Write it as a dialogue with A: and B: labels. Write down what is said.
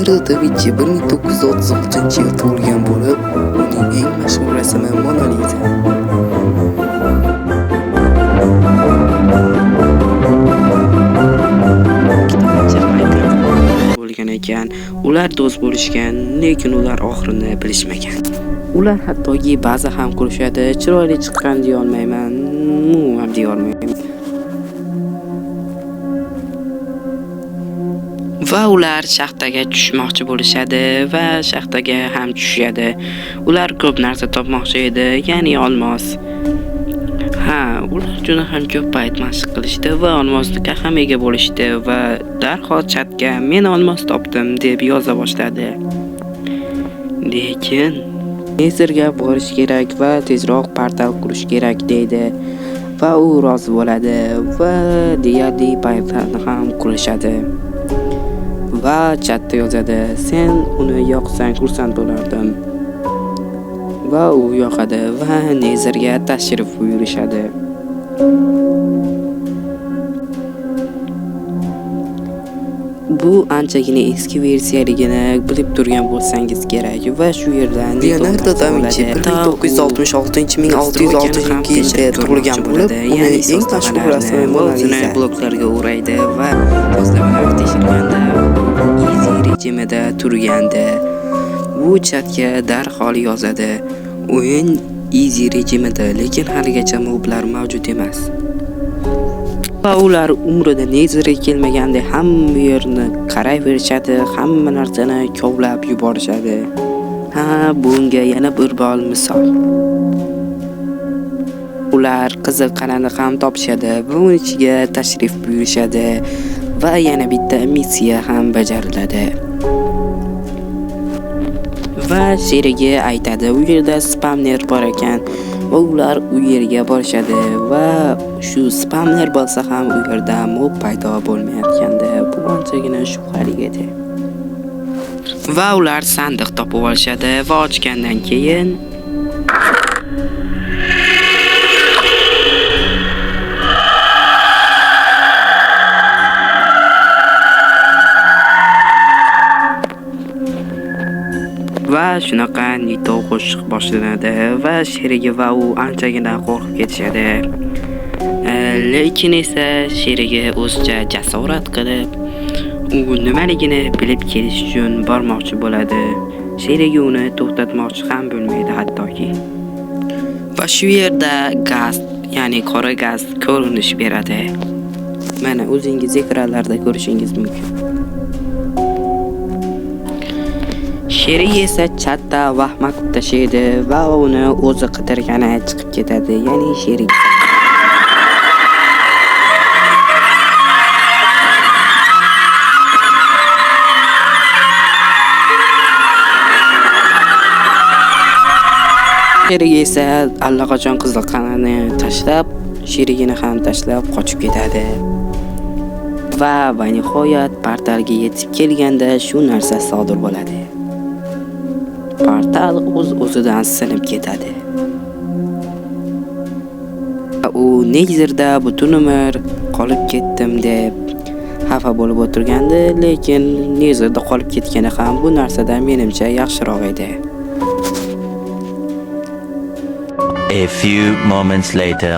A: Leonardo da Vinci 1936-yil tug'ilgan bo'lib, uning eng mashhur rasmi Mona Lisa. Bo'lgan ekan, ular do'st bo'lishgan, lekin ular oxirini bilishmagan. Ular hattoki ba'zi ham kulishadi, chiroyli chiqqan deya olmayman, ham deya olmayman. Va ular shaxtaga tushmoqchi bo'lishadi va shaxtaga ham tushadi. Ular ko'p narsa topmoqchi edi, ya'ni olmos. Ular juda ham ko'p payt mashq qilishdi va olmosga ham ega bo'lishdi va darhol chatga men olmos topdim deb yoza boshladi. Lekin Nezerga borish kerak va tezroq portal qurish kerak deydi va u rozi bo'ladi va deyarli portalni ham qurishadi. Va chatda yozadi: sen uni yoqsang xursand bo'lardim. Va u yoqadi va Nezerga tashrif buyurishadi. Bu anchagina eski versiyaligini bilib turgan bo'lsangiz kerak va shu yerda Leonardo da Vinci 1966-1606-yilda tug'ilgan bo'lib, uning eng mashhur rasmi Mona Lisa bloklarga o'raydi va yozlamalar tekshirganda easy rejimida turgandi. Bu chatga darhol yozadi: o'yin easy rejimida, lekin haligacha moblar mavjud emas. Va ular umrida Nezerga kelmaganda hamma yerni qarayverishadi, hamma narsani kovlab yuborishadi. Bunga yana bir bor misol. Ular qizil qal'ani ham topishadi va uning ichiga tashrif buyurishadi va yana bitta missiya ham bajariladi. Va sherigi aytadi, u yerda spamner bor ekan. Va ular u yerga borishadi va shu spamner bo'lsa ham u yerda mob paydo bo'lmayotganda bu anchagina shubhali edi. Va ular sandiq topib olishadi va ochgandan keyin va shunaqa Nito qo'shiq boshlanadi va sherigi va u anchagina qo'rqib ketishadi. Lekin esa sherigi o'zicha jasorat qilib, u nimaligini bilib kelish uchun bormoqchi bo'ladi. Sherigi uni to'xtatmoqchi ham bo'lmaydi hattoki. Va shu yerda gaz, ya'ni qora gaz ko'rinish beradi. Mana o'zingiz ekranlarda ko'rishingiz mumkin. Sherik esa chatda vahmat tashlaydi va uni o'zi qidirgani chiqib ketadi, ya'ni sherik. Sherik esa allaqachon qizil qal'ani tashlab, sherigini ham tashlab qochib ketadi. Va nihoyat portalga yetib kelganda shu narsa sodir bo'ladi. Portal o'z-o'zidan sinib ketadi. U Nezerda butun umr qolib ketdim deb xafa bo'lib o'tirgandi, lekin Nezerda qolib ketgani ham bu narsadan menimcha yaxshiroq edi.
B: A few moments later.